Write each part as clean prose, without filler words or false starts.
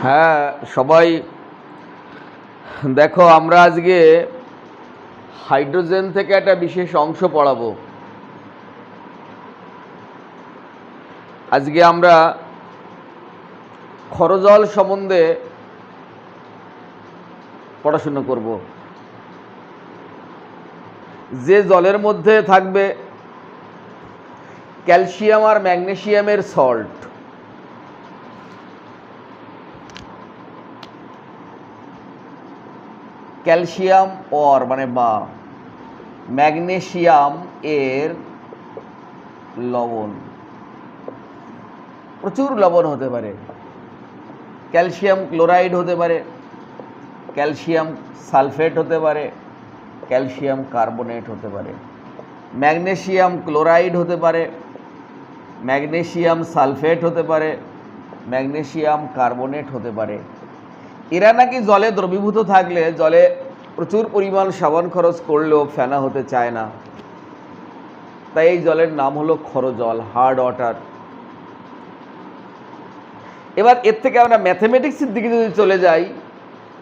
হ্যাঁ, সবাই দেখো, আমরা আজকে হাইড্রোজেন থেকে একটা বিশেষ অংশ পড়াবো। আজকে আমরা ক্ষরজল সম্বন্ধে পড়াশুনো করব। যে জলের মধ্যে থাকবে ক্যালসিয়াম আর ম্যাগনেসিয়ামের সল্ট। ক্যালসিয়াম অর মানে বা ম্যাগনেসিয়াম এর লবণ, প্রচুর লবণ হতে পারে। ক্যালসিয়াম ক্লোরাইড হতে পারে, ক্যালসিয়াম সালফেট হতে পারে, ক্যালসিয়াম কার্বনেট হতে পারে, ম্যাগনেসিয়াম ক্লোরাইড হতে পারে, ম্যাগনেসিয়াম সালফেট হতে পারে, ম্যাগনেসিয়াম কার্বনেট হতে পারে। এরা নাকি জলে দ্রবীভূত থাকলে, জলে প্রচুর পরিমাণ সাবান খরচ করলেও ফেনা হতে চায় না। তাই এই জলের নাম হলো ক্ষরজল, হার্ড ওয়াটার। এবার এর থেকে আমরা ম্যাথমেটিক্সের দিকে যদি চলে যাই,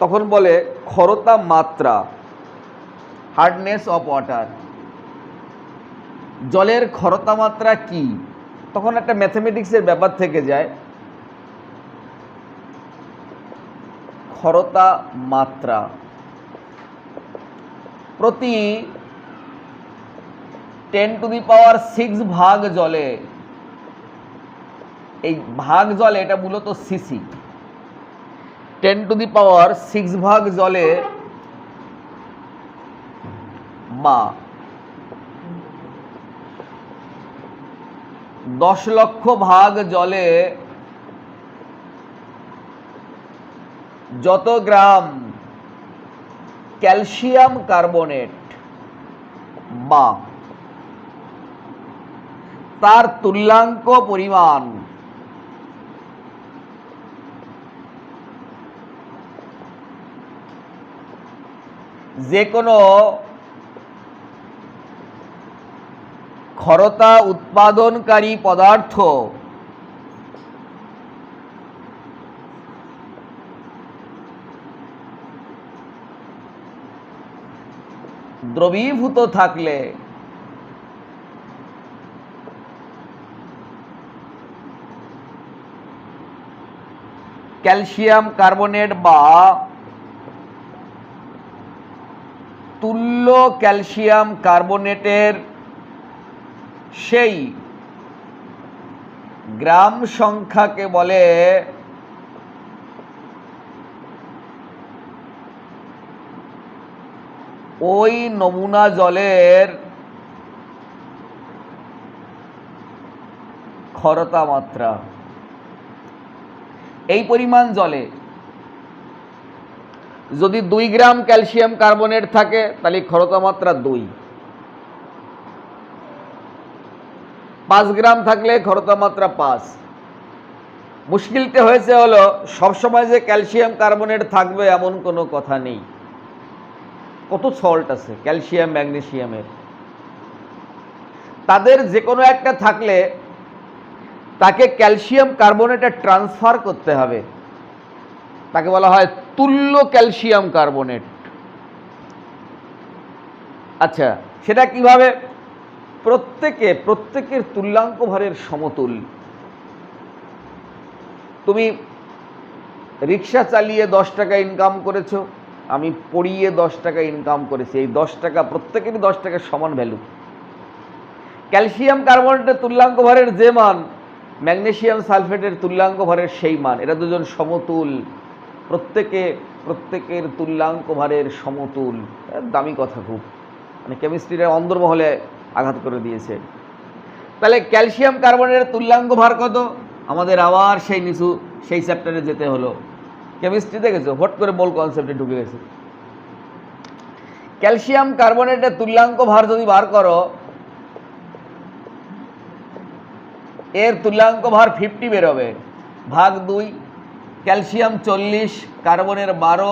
তখন বলে ক্ষরতা মাত্রা, হার্ডনেস অফ ওয়াটার। জলের ক্ষরতা মাত্রা কি? তখন একটা ম্যাথমেটিক্সের ব্যাপার থেকে যায়। ক্ষরতা মাত্রা প্রতি 10⁶ ভাগ জলে, এই ভাগ জলে এটা মূলত সিসি, 10⁶ ভাগ জলে বা 10 লক্ষ ভাগ জলে যত গ্রাম ক্যালসিয়াম কার্বনেট বা তার তুল্যাঙ্ক পরিমাণ যে কোনো ক্ষরতা উৎপাদনকারী পদার্থ দ্রবীভূত থাকলে ক্যালসিয়াম কার্বনেট বা তুল্য ক্যালসিয়াম কার্বনেটের সেই গ্রাম সংখ্যাকে বলে ওই নমুনা জলের ক্ষরতা মাত্রা। এই পরিমাণ জলে যদি 2 গ্রাম ক্যালসিয়াম কার্বনেট থাকে, তাহলে ক্ষরতা মাত্রা 2। 5 গ্রাম থাকলে ক্ষরতা মাত্রা 5। মুশকিলটা হয়েছে হলো, সবসময় যে ক্যালসিয়াম কার্বনেট থাকবে এমন কোনো কথা নেই। কত সল্ট আছে ক্যালসিয়াম ম্যাগনেসিয়ামের, তাদের যে কোনো একটা থাকলে তাকে ক্যালসিয়াম কার্বনেটে ট্রান্সফার করতে হবে। তাকে বলা হয় তুল্য ক্যালসিয়াম কার্বনেট। আচ্ছা, সেটা কিভাবে? প্রত্যেকের তুল্যাঙ্ক ভারের সমতুল। তুমি রিক্সা চালিয়ে 10 টাকা ইনকাম করেছো, আমি পড়িয়ে 10 টাকা ইনকাম করেছি। এই 10 টাকা প্রত্যেকেরই 10 টাকার সমান ভ্যালু। ক্যালসিয়াম কার্বনেটের তুল্যাঙ্ক ভারের যে মান, ম্যাগনেসিয়াম সালফেটের তুল্যাঙ্ক ভারের সেই মান। এরা দুজন সমতুল, প্রত্যেকের তুল্যাঙ্ক ভারের সমতুল। দামি কথা খুব, মানে কেমিস্ট্রির অন্দরমহলে আঘাত করে দিয়েছে। তাহলে ক্যালসিয়াম কার্বনেটের তুল্যাঙ্ক ভার কত? আমাদের আবার সেই চ্যাপ্টারে যেতে হলো। কেমিস্ট্রি দেখেছো, হট করে মোল কনসেপ্টে ঢুকে গেছে। ক্যালসিয়াম কার্বনেটের তুল্যাঙ্ক ভার যদি বার করো, এর তুল্যাঙ্ক ভার 50 বেরোবে, ভাগ 2। ক্যালসিয়াম 40, কার্বনের 12,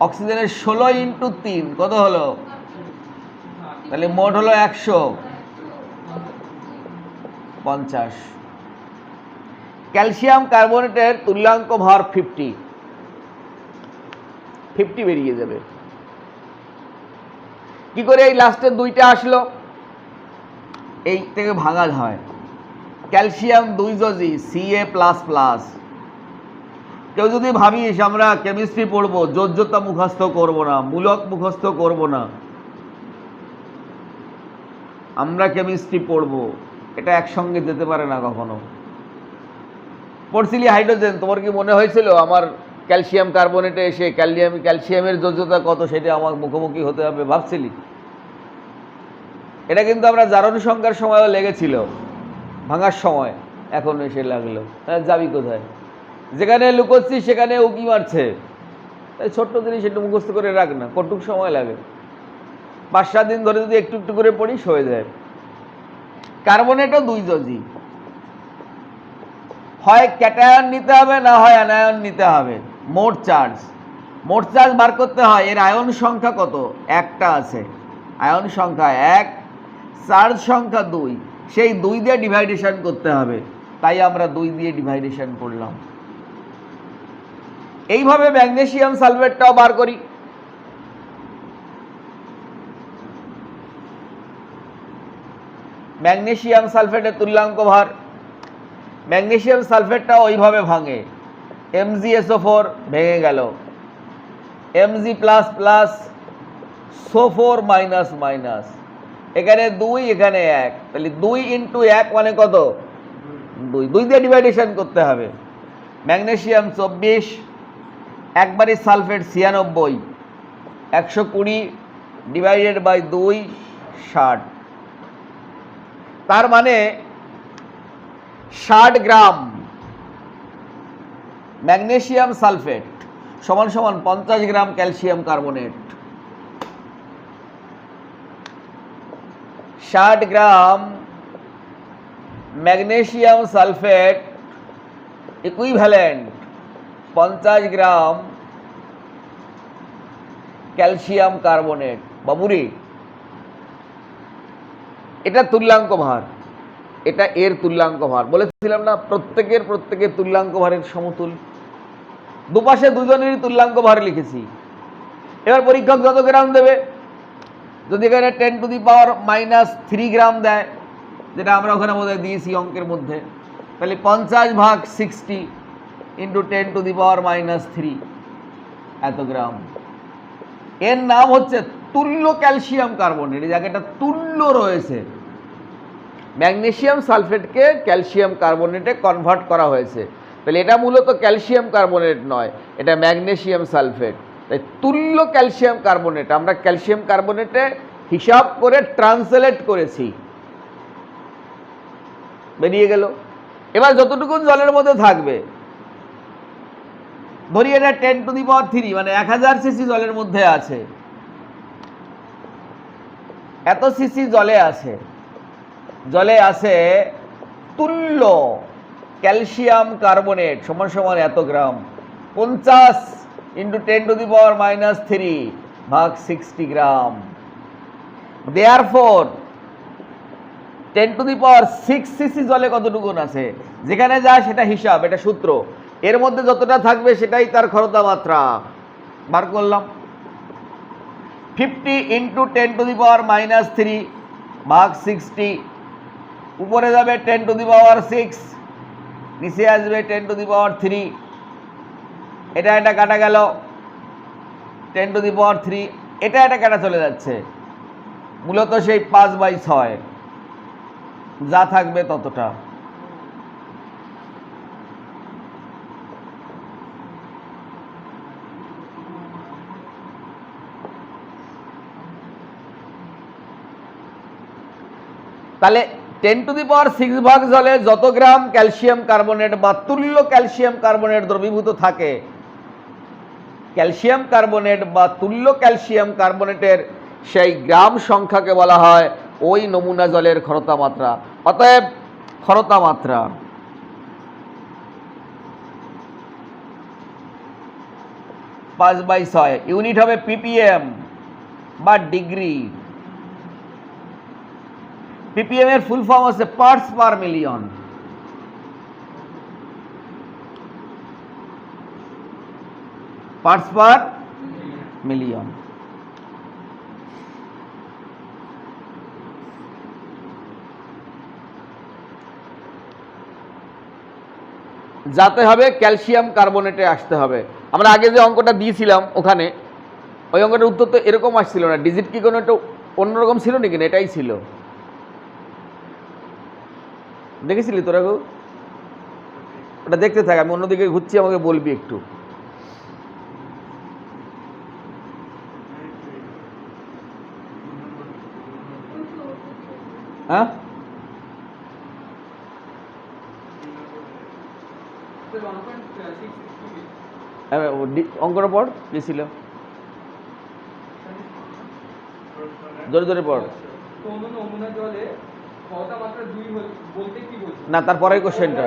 অক্সিজেনের 16 × 3 কত হলো? তাহলে মোট হলো 150। ক্যালসিয়াম কার্বনেটের তুল্যাঙ্ক ভার 50, 50 বেরিয়ে যাবে। কি করে এই লাস্টের দুইটা আসলো? এই থেকে ভাঙা হয়। Calcium 2 যোজি Ca++। কেউ যদি ভাবিস আমরা কেমিস্ট্রি পড়বো, যোজ্যতা মুখস্থ করব না, মূলক মুখস্থ করব না, আমরা কেমিস্ট্রি পড়বো, এটা একসঙ্গে যেতে পারে না কখনো। পড়ছিলি হাইড্রোজেন, তোমার কি মনে হয়েছিল আমার ক্যালসিয়াম কার্বনেটে এসে ক্যালসিয়ামের যোজ্যতা কত সেটা আমার মুখোমুখি হতে হবে? ভাবছিলি? এটা কিন্তু আমরা জারণ সংখ্যার সময়ও লেগেছিল, ভাঙার সময়, এখন এসে লাগলো। হ্যাঁ, যাবি কোথায়? যেখানে লুকোচ্ছি সেখানে উকি মারছে। তাই ছোট্ট জিনিস একটু মুখস্থ করে রাখ না, কটুক সময় লাগে। 5-7 দিন ধরে যদি একটু একটু করে পড়িস হয়ে যায়। কার্বনেটও 2 যোজি, হয় ক্যাটায়ন নিতে হবে না হয় অ্যানায়ন নিতে হবে। মোট চার্জ বার করতে হয়। এর আয়ন সংখ্যা কত? একটা আছে, আয়ন সংখ্যা 1, চার্জ সংখ্যা 2, সেই 2 দিয়ে ডিভাইডেশন করতে হবে, তাই আমরা 2 দিয়ে ডিভাইডেশন করলাম। এইভাবে ম্যাগনেসিয়াম সালফেটটাও বার করি। ম্যাগনেসিয়াম সালফেটের তুল্যাঙ্ক ভার, ম্যাগনেসিয়াম সালফেটটা ওইভাবে ভাঙে। MgSO4 ভেঙে গেল, Mg++, SO4 মাইনাস, এখানে 2, এখানে 1, তাহলে 2 × 1 মানে কত? 2 দিয়ে ডিভাইডেশন করতে হবে। ম্যাগনেসিয়াম 24, একবারই সালফেট 96, 120 ডিভাইডেড বাই 2 60। তার মানে 60 গ্রাম ম্যাগনেসিয়াম সালফেট সমান 50 gram calcium carbonate. 60 gram magnesium sulphate equivalent 50 gram calcium carbonate. বাবুরি, এটা তুল্যাঙ্ক ভার, এটা এর তুল্যাঙ্ক ভার। বলেছিলাম না প্রত্যেকের তুল্যাঙ্ক ভারের সমতুল। দুপাশে দুজনেরই তুল্যাঙ্ক ভার লিখেছি। এবার পরীক্ষক যত গ্রাম দেবে, যদি এখানে 10⁻³ গ্রাম দেয়, যেটা আমরা ওখানে বোধহয় দিয়েছি অঙ্কের মধ্যে, তাহলে 50/60 × 10⁻³ এত গ্রাম। এর নাম হচ্ছে তুল্য ক্যালসিয়াম কার্বনেট। এই জায়গাটা তুল্য রয়েছে, ম্যাগনেসিয়াম সালফেটকে ক্যালসিয়াম কার্বনেটে কনভার্ট করা হয়েছে। তাহলে এটা মূলত ক্যালসিয়াম কার্বনেট নয়, এটা ম্যাগনেসিয়াম সালফেট। তাই তুল্য ক্যালসিয়াম কার্বনেট আমরা ক্যালসিয়াম কার্বনেটে হিসাব করে ট্রান্সলেট করেছি, বেরিয়ে গেল। এবার যতটুকু জলের মধ্যে থাকবে, ধরি এটা 10⁻³ মানে 1000 সিসি জলের মধ্যে আছে, এত সিসি জলে আছে তুল্য ক্যালসিয়াম কার্বনেট সমান এত গ্রাম। 50 × 10⁻³ গ্রাম। দেয়ারফর 10⁶ সিসি জলে কতটুকু আছে, যেখানে যায় সেটা হিসাব, এটা সূত্র। এর মধ্যে যতটা থাকবে সেটাই তার ক্ষরতা মাত্রা। বার করলাম 50 × 10⁻³ উপরে যাবে 10⁶, নিচে আসবে 10⁻³। এটা কাটা গেল 10⁻³ এটা কাটা চলে যাচ্ছে, মূলত সেই 5/6 যা থাকবে ততটা। তাহলে 10⁶ ভাগ জলে যত গ্রাম ক্যালসিয়াম কার্বনেট বা তুল্য ক্যালসিয়াম কার্বনেট দ্রবীভূত থাকে, ক্যালসিয়াম কার্বনেট বা তুল্য ক্যালসিয়াম কার্বনেটের সেই গ্রাম সংখ্যাকে বলা হয় ওই নমুনা জলের ক্ষরতা মাত্রা। অতএব ক্ষরতা মাত্রা = 5/6। ইউনিট হবে ppm বা ডিগ্রি। ppm এর ফুল ফর্ম হচ্ছে parts per million. Parts per million. যাতে হবে ক্যালসিয়াম কার্বনেটে আসতে হবে। আমরা আগে যে অঙ্কটা দিয়েছিলাম ওখানে ওই অঙ্কটার উত্তর তো এরকম আসছিল না, ডিজিট কি কোনো একটা অন্যরকম ছিল নাকি না এটাই ছিল, দেখেছিলি তোরা কেউ? ওটা দেখতে থাক, আমি অন্যদিকে ঘুরছি, আমাকে বলবি একটু। হ্যাঁ অঙ্কটা পড়, কি ছিল? জোরে জোরে পড়। না, তারপরের কোশ্চেনটা।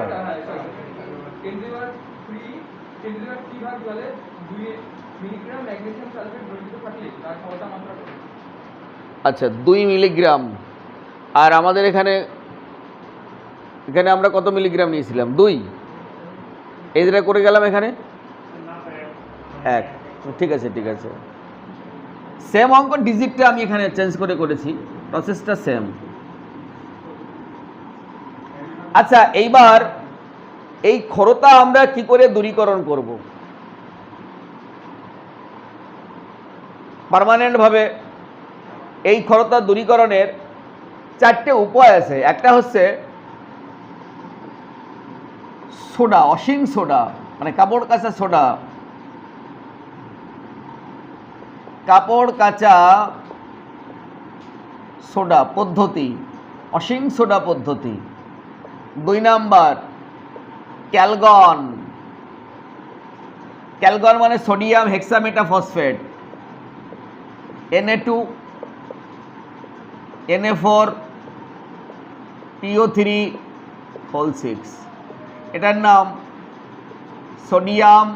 আচ্ছা 2 মিলিগ্রাম, আর আমাদের এখানে এখানে আমরা কত মিলিগ্রাম নিয়েছিলাম? 2। এই যেটা করে গেলাম এখানে 1। ঠিক আছে ঠিক আছে, সেম অঙ্ক, ডিজিটটা আমি এখানে চেঞ্জ করে করেছি, প্রসেসটা সেম। আচ্ছা এইবার এই ক্ষরতা আমরা কি করে দূরীকরণ করব? পার্মানেন্ট ভাবে এই ক্ষরতা দূরীকরণের 4টে উপায় আছে। একটা হচ্ছে সোডা, অসীম সোডা, মানে কাপড় কাঁচা সোডা, কাপড় কাঁচা সোডা পদ্ধতি, অসীম সোডা পদ্ধতি। 2 নাম্বার ক্যালগন, ক্যালগন মানে sodium hexametaphosphate, Na2 Na4 PO3 এটার নাম সোডিয়াম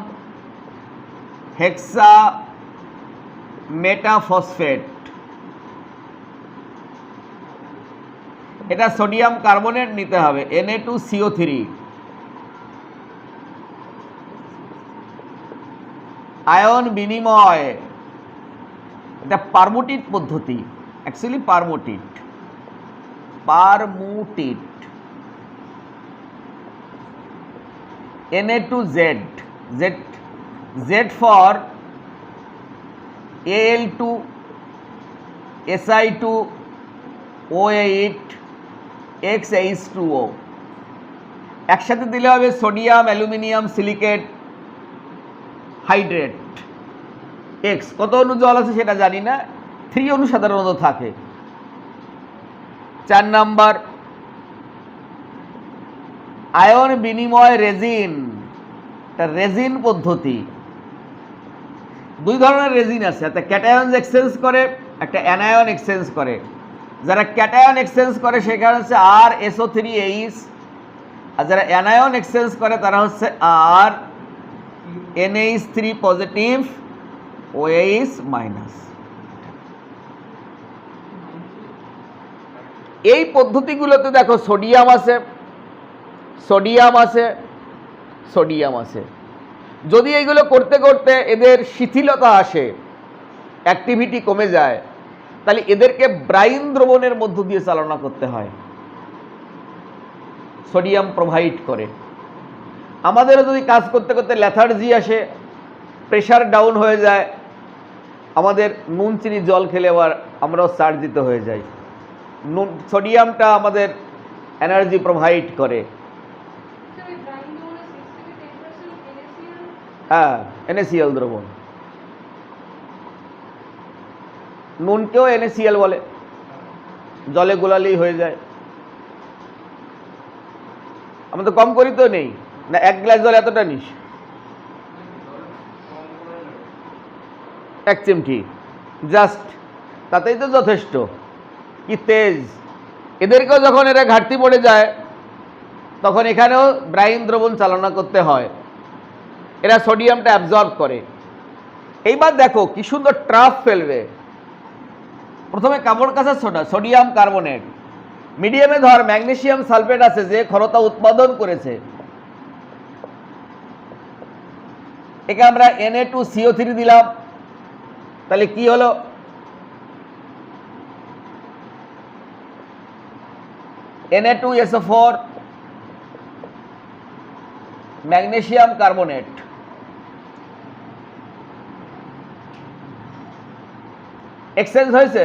হেক্সা মেটাফসফেট। এটা সোডিয়াম কার্বনেট নিতে হবে, Na2CO3। আয়ন বিনিময়, এটা পারমুটিট পদ্ধতি, actually পারমুটিট, পারমুটিট। Na2Z, Z for Al2 Si2 O8 XH2O, একসাথে দিলে হবে sodium aluminium silicate hydrate. X কত অণু জল আছে সেটা জানি না, 3 অণু সাধারণত থাকে। 4 নাম্বার আয়ন বিনিময় রেজিন, এটা রেজিন পদ্ধতি। 2 ধরনের রেজিন আছে, একটা ক্যাটায়ন এক্সচেঞ্জ করে, একটা অ্যানায়ন এক্সচেঞ্জ করে। যারা ক্যাটায়ন এক্সচেঞ্জ করে সেখানে হচ্ছে RSO3H, আর যারা অ্যানায়ন এক্সচেঞ্জ করে তারা হচ্ছে RNH3 পজিটিভ OH মাইনাস। এই পদ্ধতিগুলোতে দেখো সোডিয়াম আছে, সোডিয়াম আছে, সোডিয়াম আছে। যদি এইগুলো করতে করতে এদের শিথিলতা আসে, অ্যাক্টিভিটি কমে যায়, তাহলে এদেরকে ব্রাইন দ্রবণের মধ্য দিয়ে চালনা করতে হয়, সোডিয়াম প্রোভাইড করে। আমাদেরও যদি কাজ করতে করতে লেথার্জি আসে, প্রেশার ডাউন হয়ে যায়, আমাদের নুন চিনি জল খেলে আবার আমরাও চার্জিত হয়ে যাই। নুন সোডিয়ামটা আমাদের এনার্জি প্রোভাইড করে। হ্যাঁ, NaCl দ্রবণ, নুনকেও NaCl বলে, জলে গোলালেই হয়ে যায়। আমরা তো কম করি তো নেই না, 1 গ্লাস জল এতটা নিস, 1 চিমটি জাস্ট, তাতেই তো যথেষ্ট। কি তেজ! এদেরকেও যখন এরা ঘাটতি পড়ে যায় তখন এখানেও ব্রাইন দ্রবণ চালনা করতে হয়, এরা সোডিয়ামটা অ্যাবজর্ব করে। এইবার দেখো কি সুন্দর ট্রাফ ফেলবে। প্রথমে কাপড় কাঁচা সোডা, সোডিয়াম কার্বনেট, মিডিয়ামে ধর ম্যাগনেসিয়াম সালফেট আছে যে ক্ষরতা উৎপাদন করেছে, একে আমরা Na2CO3 দিলাম, তাহলে কি হলো, Na2SO4 ম্যাগনেসিয়াম কার্বনেট। এক্সচেঞ্জ হয়েছে,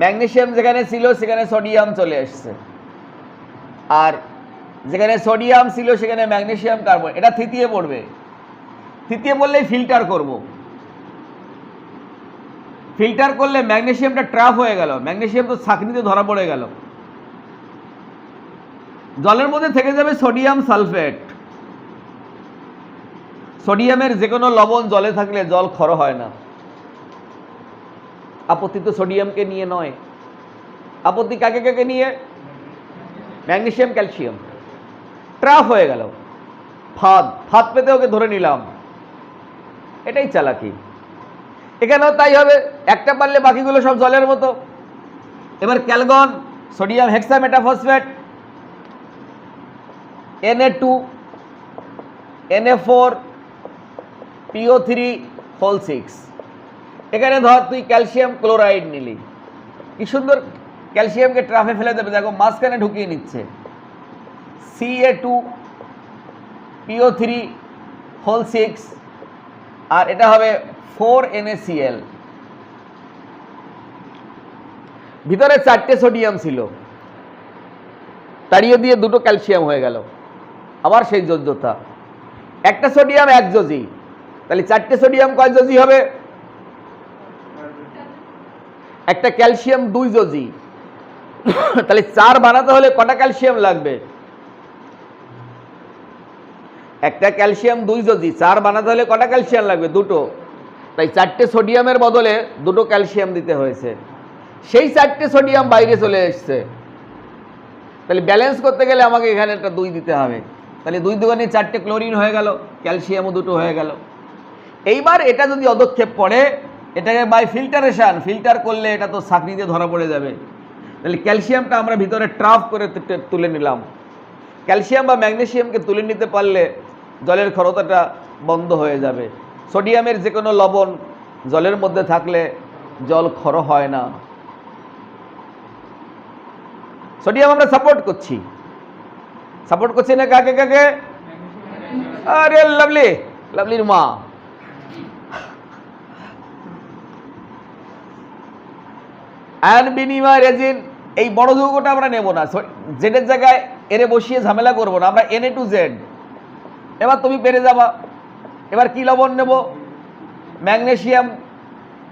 ম্যাগনেসিয়াম যেখানে ছিল সেখানে সোডিয়াম চলে এসছে, আর যেখানে সোডিয়াম ছিল সেখানে ম্যাগনেসিয়াম কার্বনেট। এটা তৃতীয় পড়বে, তৃতীয় পড়লেই ফিল্টার করব। ফিল্টার করলে ম্যাগনেসিয়ামটা ট্রাপ হয়ে গেল, ম্যাগনেসিয়াম তো ছাঁকনিতে ধরা পড়ে গেল, জলের মধ্যে থেকে যাবে সোডিয়াম সালফেট। সোডিয়ামের যে কোনো লবণ জলে থাকলে জল ক্ষর হয় না। আপত্তি তো সোডিয়ামকে নিয়ে নয়, আপত্তি কাকে কাকে নিয়ে, ম্যাগনেসিয়াম ক্যালসিয়াম। ট্রাপ হয়ে গেল, ফাঁদ পেতে ওকে ধরে নিলাম, এটাই চালাকি। এখানেও তাই হবে, একটা পারলে বাকিগুলো সব জলের মতো। এবার Calgon, sodium hexametaphosphate, Na2 Na4 PO3 এখানে ধর তুই ক্যালসিয়াম ক্লোরাইড নিলি, কি সুন্দর ক্যালসিয়ামকে ট্রাফে ফেলে দেবে, দেখো মাঝখানে ঢুকিয়ে নিচ্ছে। Ca2 PO3 আর এটা হবে 4NaCl। ভিতরে 4টে সোডিয়াম ছিল, তাড়িয়ে দিয়ে 2টো ক্যালসিয়াম হয়ে গেল, আবার সেই যোজ্যতা। একটা সোডিয়াম 1 যোজি, তাহলে 4টে সোডিয়াম কয় যোজি হবে, একটা ক্যালসিয়াম 2 যোজি, তাহলে 4 বানাতে হলে কটা ক্যালসিয়াম লাগবে, একটা ক্যালসিয়াম 2 যোজি, 4 বানাতে হলে কটা ক্যালসিয়াম লাগবে, 2টো। তাই 4টে সোডিয়ামের বদলে 2টো ক্যালসিয়াম দিতে হয়েছে, সেই 4টে সোডিয়াম বাইরে চলে এসছে। তাহলে ব্যালেন্স করতে গেলে আমাকে এখানে একটা 2 দিতে হবে, তাহলে 2 দুগুণে 4টে ক্লোরিন হয়ে গেল, ক্যালসিয়ামও 2টো হয়ে গেল। এইবার এটা যদি অদক্ষেপ পড়ে, এটাকে বাই ফিল্টারেশন, ফিল্টার করলে এটা তো ছাঁকনিতে ধরা পড়ে যাবে। তাহলে ক্যালসিয়ামটা আমরা ভিতরে ট্রাপ করে তুলে নিলাম। ক্যালসিয়াম বা ম্যাগনেসিয়ামকে তুলে নিতে পারলে জলের ক্ষরতাটা বন্ধ হয়ে যাবে। সোডিয়ামের যে কোনো লবণ জলের মধ্যে থাকলে জল ক্ষর হয় না। সোডিয়াম আমরা সাপোর্ট করছি, সাপোর্ট করছি না কাকে কাকে, আরে লাভলি, লাভলির মা। আয়ন বিনিময় রেজিন, এই বড় যৌগটা আমরা নেব না, জেডের জায়গায় এরে বসিয়ে ঝামেলা করব না, আমরা Na2Z। এবার তুমি পেরে যাবা। এবার কি লবণ নেব, ম্যাগনেসিয়াম,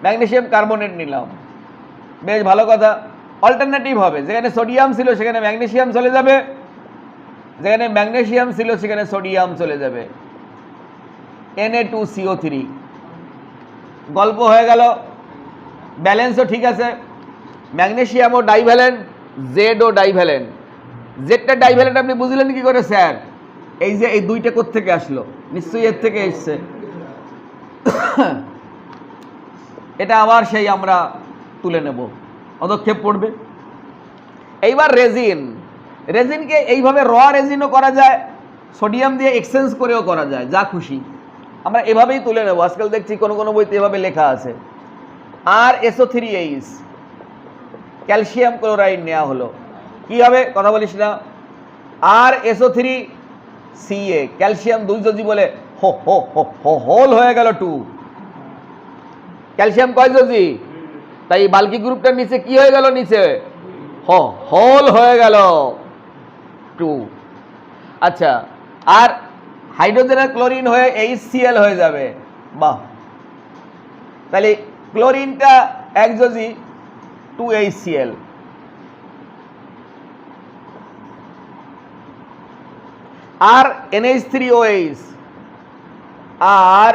ম্যাগনেসিয়াম কার্বনেট নিলাম, বেশ ভালো কথা। অল্টারনেটিভ হবে, যেখানে সোডিয়াম ছিল সেখানে ম্যাগনেসিয়াম চলে যাবে, যেখানে ম্যাগনেসিয়াম ছিল সেখানে সোডিয়াম চলে যাবে, Na2CO3। গল্প হয়ে গেল, ব্যালেন্সও ঠিক আছে, ম্যাগনেসিয়ামও ডাইভ্যালেন্ট, জেডও ডাইভ্যালেন্ট। জেডটা ডাইভ্যালেন্ট আপনি বুঝলেন কি করে স্যার, এই যে এই 2টা কোত্থেকে আসলো, নিশ্চয়ই এর থেকে এসছে। এটা আবার সেই আমরা তুলে নেব, অদক্ষেপ পড়বে। এইবার রেজিন, রেজিনকে এইভাবে র রেজিনও করা যায়, সোডিয়াম দিয়ে এক্সচেঞ্জ করেও করা যায়, যা খুশি আমরা এভাবেই তুলে নেব। আজকাল দেখছি কোনো কোনো বইতে এভাবে লেখা আছে। আর SO3H ক্যালসিয়াম ক্লোরাইড নেওয়া হলো, কি হবে কথা বলিস না, আর SO3Ca ক্যালসিয়াম 2 যোজি বলে হোল হয়ে গেল 2। ক্যালসিয়াম কয় যোজি, তাই বাল্কি গ্রুপটার নিচে কি হয়ে গেল, নিচে হোল হয়ে গেল 2। আচ্ছা, আর হাইড্রোজেন আর ক্লোরিন হয়ে HCl হয়ে যাবে, বাহ। তাহলে ক্লোরিনটা 1 যোজি 2HCl, আর NH3OH, আর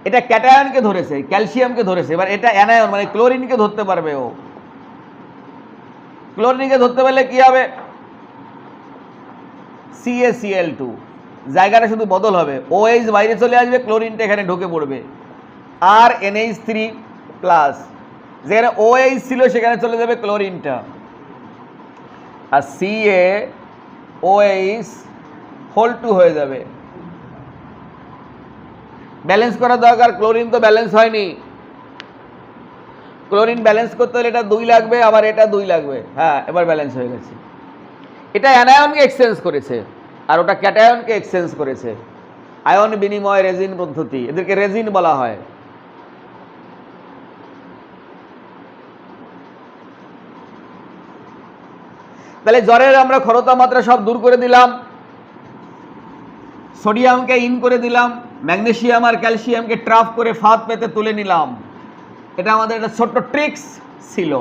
এটা ক্যাটায়নকে ধরেছে, ক্যালসিয়ামকে ধরেছে। এবার এটা অ্যানায়ন মানে ক্লোরিনকে ধরতে পারবে, ও ক্লোরিনকে ধরতে পারলে কি হবে, CaCl2, জায়গাটা শুধু বদল হবে, OH বাইরে চলে আসবে, ক্লোরিনটা এখানে ঢুকে পড়বে, আর NH3+, যেখানে OH ছিল সেখানে চলে যাবে ক্লোরিনটা, আর CaOH হোল 2 হয়ে যাবে। ব্যালেন্স করা দরকার, ক্লোরিন তো ব্যালেন্স হয়নি। ক্লোরিন ব্যালেন্স করতে হলে এটা 2 লাগবে, আবার এটা 2 লাগবে। হ্যাঁ, এবার ব্যালেন্স হয়ে গেছে। এটা অ্যানায়নকে এক্সচেঞ্জ করেছে আর ওটা ক্যাটায়নকে এক্সচেঞ্জ করেছে। আয়ন বিনিময় রেজিন পদ্ধতি, এদেরকে রেজিন বলা হয়। তাহলে জ্বরের আমরা ক্ষরতা মাত্রা সব দূর করে দিলাম, সোডিয়ামকে ইন করে দিলাম, ম্যাগনেসিয়াম আর ক্যালসিয়ামকে ট্রাফ করে ফাঁদ পেতে তুলে নিলাম। এটা আমাদের একটা ছোট্ট ট্রিক্স ছিল।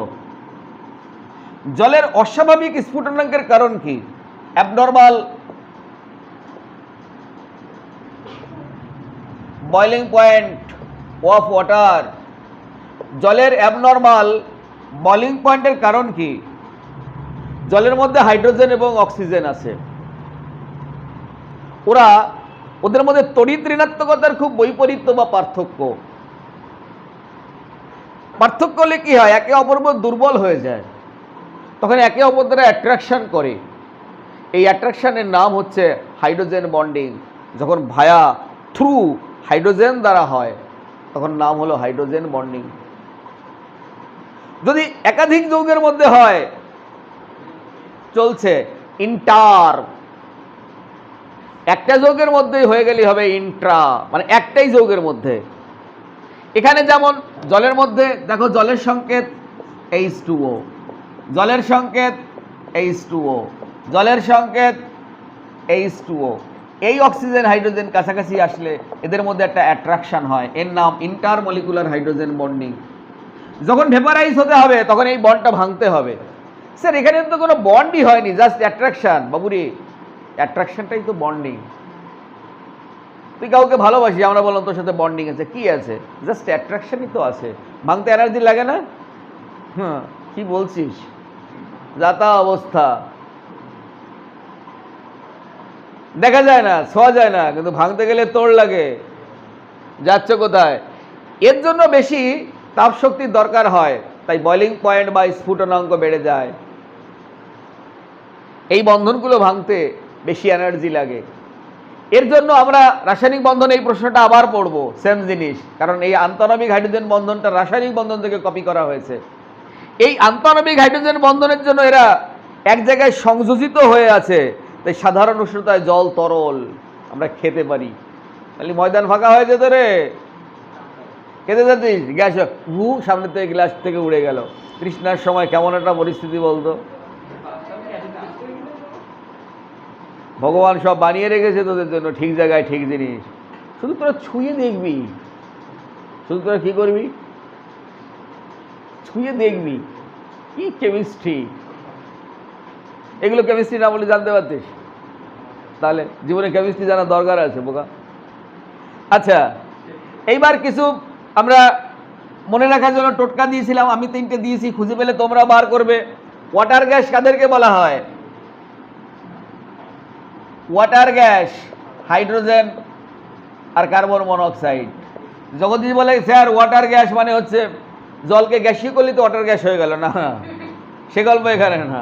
জলের অস্বাভাবিক স্ফুটনাঙ্কের কারণ কি? Abnormal boiling point of water. জলের অ্যাবনর্মাল বয়লিং পয়েন্টের কারণ কি? জলের মধ্যে হাইড্রোজেন এবং অক্সিজেন আছে। ওদের মধ্যে তড়িৎ ঋণাত্মকতার খুব বৈপরীত্য বা পার্থক্য হলে কি হয়? একে অপর উপর দুর্বল হয়ে যায়, তখন একে অপর দ্বারা অ্যাট্রাকশন করে। এই অ্যাট্রাকশনের নাম হচ্ছে হাইড্রোজেন বন্ডিং। যখন ভায়া থ্রু হাইড্রোজেন দ্বারা হয় তখন নাম হলো হাইড্রোজেন বন্ডিং। যদি একাধিক যৌগের মধ্যে হয় চলছে ইন্টার। একটা যৌগের মধ্যেই হয়ে গেলেই হবে ইন্ট্রা, মানে একটাই যৌগের মধ্যে। এখানে যেমন জলের মধ্যে দেখো, জলের সংকেত H2O, জলের সংকেত H2O, জলের সংকেত H2O। এই অক্সিজেন হাইড্রোজেন কাছাকাছি আসলে এদের মধ্যে একটা অ্যাট্রাকশন হয়, এর নাম ইন্টারমলিকুলার হাইড্রোজেন বন্ডিং। যখন ভেপারাইজ হতে হবে তখন এই বন্ডটা ভাঙতে হবে। স্যার এখানে তো কোনো বন্ডই হয়নি, জাস্ট অ্যাট্রাকশন। বাবুরি, অ্যাট্রাকশনটাই তো বন্ডিং। তুই কাউকে ভালোবাসি, আমরা বললাম তোর সাথে বন্ডিং আছে, কি আছে? জাস্ট অ্যাট্রাকশনই তো আছে, ভাঙতে এনার্জি লাগে না? হ্যাঁ, কি বলছিস? যাতা অবস্থা, দেখা যায় না, ছোঁয়া যায় না, কিন্তু ভাঙতে গেলে তোড় লাগে। যাচ্ছ কোথায়? এর জন্য বেশি তাপ শক্তির দরকার হয়, তাই বয়লিং পয়েন্ট বা স্ফুটনাঙ্ক বেড়ে যায়। এই বন্ধনগুলো ভাঙতে বেশি এনার্জি লাগে। এর জন্য আমরা রাসায়নিক বন্ধন, এই প্রশ্নটা আবার পড়বো, সেম জিনিস, কারণ এই আন্তঃনবিক হাইড্রোজেন বন্ধনটা রাসায়নিক বন্ধন থেকে কপি করা হয়েছে। এই আন্তঃনবিক হাইড্রোজেন বন্ধনের জন্য এরা এক জায়গায় সংযোজিত হয়ে আছে, তাই সাধারণ উষ্ণতায় জল তরল, আমরা খেতে পারি। তাহলে ময়দান ফাঁকা হয়ে যেত রে, খেতে যাচ্ছিস, গ্যাস সামনে থেকে গ্লাস থেকে উড়ে গেল। তৃষ্ণার সময় কেমন একটা পরিস্থিতি বলতো। ভগবান সব বানিয়ে রেখেছে তোদের জন্য, ঠিক জায়গায় ঠিক জিনিস, শুধু তোরা ছুঁয়ে দেখবি। শুধু তোরা কি করবি? ছুঁয়ে দেখবি। কি কেমিস্ট্রি! এগুলো কেমিস্ট্রি না বলে জানতে পারতিস? তাহলে জীবনে কেমিস্ট্রি জানার দরকার আছে বোকা। আচ্ছা, এইবার কিছু আমরা মনে রাখার জন্য টোটকা দিয়েছিলাম, আমি 3টে দিয়েছি, খুঁজে পেলে তোমরা বার করবে। ওয়াটার গ্যাস কাদেরকে বলা হয়? ওয়াটার গ্যাস হাইড্রোজেন আর কার্বন মনোক্সাইড। জগদীশ বলে স্যার ওয়াটার গ্যাস মানে হচ্ছে জলকে গ্যাসীয় করলে তো ওয়াটার গ্যাস হয়ে গেল। না, সে গল্প এখানে না,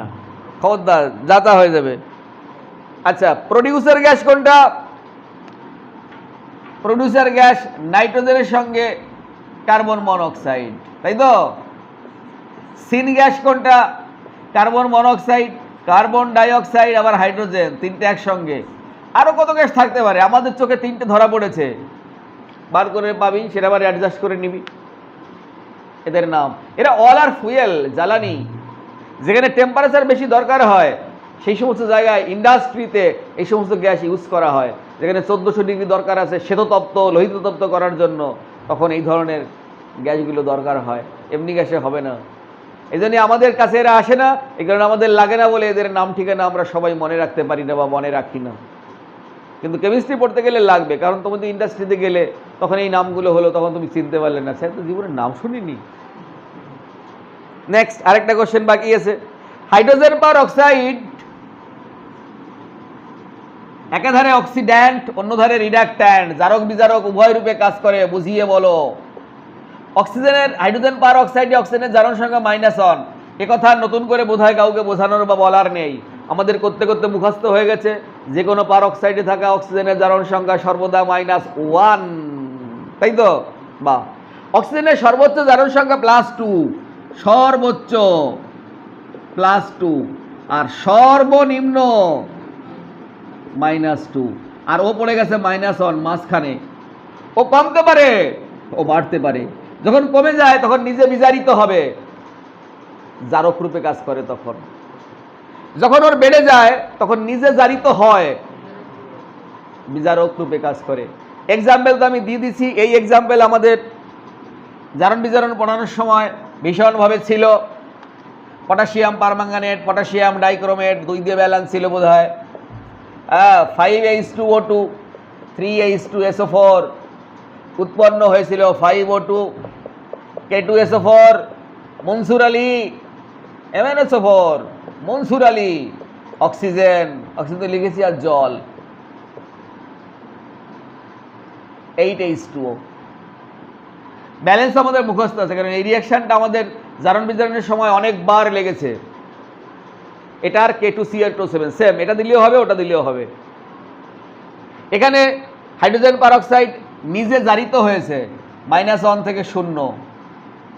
খবরদার, যাতা হয়ে যাবে। আচ্ছা, প্রডিউসার গ্যাস কোনটা? প্রডিউসার গ্যাস নাইট্রোজেনের সঙ্গে কার্বন মনোক্সাইড, তাই তো? সিন গ্যাস কোনটা? কার্বন মনোক্সাইড, কার্বন ডাইঅক্সাইড, আবার হাইড্রোজেন, 3টে একসঙ্গে। আরো কত গ্যাস থাকতে পারে? আমাদের চোখে 3টে ধরা পড়েছে, বার করে পাবি, সেটা আবার অ্যাডজাস্ট করে নিবি। এদের নাম, এরা অল আর ফুয়েল, জ্বালানি। যেখানে টেম্পারেচার বেশি দরকার হয় সেই সমস্ত জায়গায় ইন্ডাস্ট্রিতে এই সমস্ত গ্যাস ইউজ করা হয়। যেখানে 1400 ডিগ্রি দরকার আছে শ্বেততপ্ত লোহিত তপ্ত করার জন্য, তখন এই ধরনের গ্যাসগুলো দরকার হয়, এমনি গ্যাসে হবে না। এই জন্য আমাদের কাছে এরা আসে না, এই কারণে আমাদের লাগে না বলে এদের নাম ঠিকানা আমরা সবাই মনে রাখতে পারি না বা মনে রাখি না। কিন্তু কেমিস্ট্রি পড়তে গেলে লাগবে, কারণ তোমাদের ইন্ডাস্ট্রিতে গেলে তখন এই নামগুলো হলো, তখন তুমি চিনতে পারলে না, স্যার তো জীবনের নাম শুনিনি। নেক্সট আরেকটা কোশ্চেন বাকি আছে। হাইড্রোজেন পার অক্সাইড একাধারে অক্সিড্যান্ট, অন্য ধারে রিডাক্ট্যান্ট, জারক বিজারক উভয় রূপে কাজ করে, বুঝিয়ে বলো। অক্সিজেনের হাইড্রোজেন পার অক্সাইডে অক্সিজেনের জারণ সংখ্যা -1। একথা নতুন করে বোধহয় কাউকে বোঝানোর বা বলার নেই, আমাদের করতে করতে মুখস্থ হয়ে গেছে। যে কোনো পার অক্সাইডে থাকা অক্সিজেনের জারণ সংখ্যা সর্বদা -1। তাই তো? বা অক্সিজেনের সর্বোচ্চ জারণ সংখ্যা +2, সর্বোচ্চ +2, আর সর্বনিম্ন -2, আর ও পড়ে গেছে -1 মাঝখানে। ও কমতে পারে, ও বাড়তে পারে। যখন কমে যায় তখন নিজে বিজারিত হবে, জারক রূপে কাজ করে। তখন যখন ওর বেড়ে যায় তখন নিজে জারিত হয়, বিজারক রূপে কাজ করে। এক্সাম্পল তো আমি দিয়ে দিছি। এই এক্সাম্পল আমাদের জারণ বিজারণ পড়ানোর সময় ভীষণভাবে ছিল। পটাশিয়াম পারম্যাঙ্গানেট, পটাশিয়াম ডাইক্রোমেট, 2 দিয়ে ব্যালেন্স ছিল বোধ হয়। 5H2O2 3H2SO4 উৎপন্ন হয়েছিল 5O2 K2SO4 Mansur Ali MnSO4 Mansur Ali oxygen, oxygen লিখেছি, আর জল 8H2O। ব্যালেন্স আমাদের মুখস্থ আছে, কারণ এই রিয়াকশনটা আমাদের জারণ বিজারণের সময় অনেকবার লেগেছে। এটার K2CR2 7 সেম, এটা দিলেও হবে, ওটা দিলেও হবে। এখানে হাইড্রোজেন পারঅক্সাইড নিজে জারিত হয়েছে -1 থেকে 0।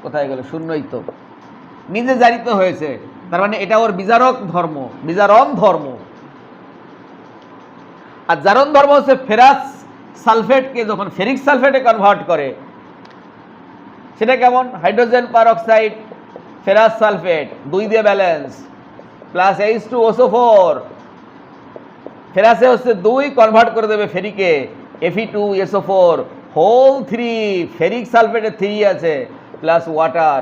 কোথায় গেল? 0ই তো, নিজে জারিত হয়েছে। তার মানে এটা ওর বিজারক ধর্ম, বিজারণ ধর্ম। আর জারণ ধর্ম হচ্ছে ফেরাস সালফেটকে যখন ফেরিক সালফেটে কনভার্ট করে, সেটা কেমন? হাইড্রোজেন পারঅক্সাইড ফেরাস সালফেট 2 দিয়ে ব্যালেন্স +H2SO4, ফেরাসে হচ্ছে 2, কনভার্ট করে দেবে ফেরিকে Fe2SO4 হোল 3, ফেরিক সালফেটে 3 আছে, প্লাস ওয়াটার,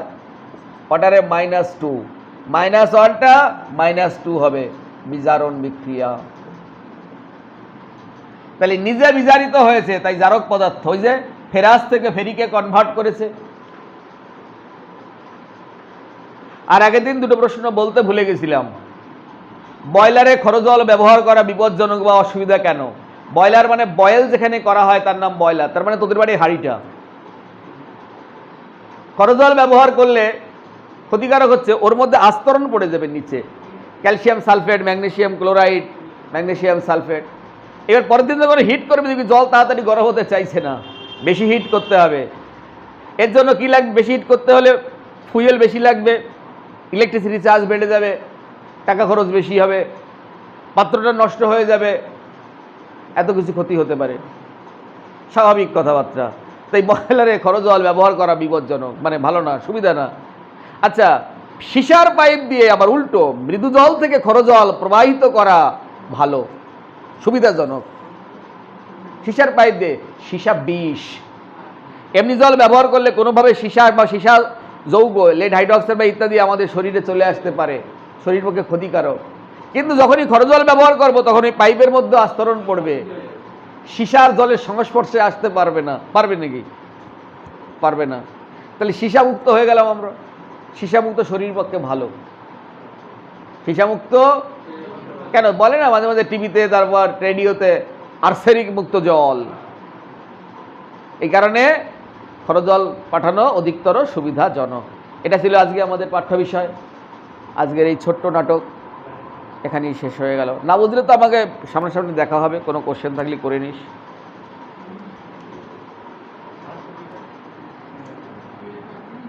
ওয়াটারে -2, -1টা -2 হবে, বিজারণ বিক্রিয়া। তাহলে নিজে বিজারিত হয়েছে, তাই জারক পদার্থ। ওই যে ফেরাস থেকে ফেরিকে কনভার্ট করেছে। আর আগের দিন দুটো প্রশ্ন বলতে ভুলে গেছিলাম। বয়লারে খরজল ব্যবহার করা বিপজ্জনক বা অসুবিধা কেন? বয়লার মানে বয়েল যেখানে করা হয় তার নাম বয়লার, তার মানে তোদের বাড়ির হাঁড়িটা। খরজল ব্যবহার করলে ক্ষতিকারক হচ্ছে, ওর মধ্যে আস্তরণ পড়ে যাবে নিচে, calcium sulphate, magnesium chloride, magnesium sulphate. এবার পরের দিন যখন হিট করবে দেখবি জল তাড়াতাড়ি গরম হতে চাইছে না, বেশি হিট করতে হবে। এর জন্য কি লাগবে? বেশি হিট করতে হলে ফুয়েল বেশি লাগবে, ইলেকট্রিসিটি চার্জ বেড়ে যাবে, টাকা খরচ বেশি হবে, পাত্রটা নষ্ট হয়ে যাবে, এত কিছু ক্ষতি হতে পারে, স্বাভাবিক কথাবার্তা। তাই বয়লারে খরজল ব্যবহার করা বিপজ্জনক, মানে ভালো না, সুবিধা না। আচ্ছা, সীসার পাইপ দিয়ে আবার উল্টো মৃদু জল থেকে খরজল প্রবাহিত করা ভালো, সুবিধাজনক। সীসার পাইপ দিয়ে, সীসা বিষ, এমনি জল ব্যবহার করলে কোনোভাবে সীসা বা সীসা যৌগ, লেড হাইড্রোক্সাইড বা ইত্যাদি আমাদের শরীরে চলে আসতে পারে, শরীর পক্ষে ক্ষতিকারক। কিন্তু যখনই খরজল ব্যবহার করব তখন এই পাইপের মধ্যে আস্তরণ পড়বে, সীসার জলের সংস্পর্শে আসতে পারবে না। পারবে নাকি? পারবে না। তাহলে সীসামুক্ত হয়ে গেলাম আমরা। সীসামুক্ত শরীর পক্ষে ভালো। সীসামুক্ত কেন বলে না মাঝে মাঝে টিভিতে, তারপর রেডিওতে, আর্সেনিক মুক্ত জল। এই কারণে খরজল পাঠানো অধিকতর সুবিধাজনক। এটা ছিল আজকে আমাদের পাঠ্য বিষয়। আজকের এই ছোট্ট নাটক এখানেই শেষ হয়ে গেল। না বুঝলে তো আমাকে সামনাসামনি দেখা হবে, কোনো কোশ্চেন থাকলে করে নিস।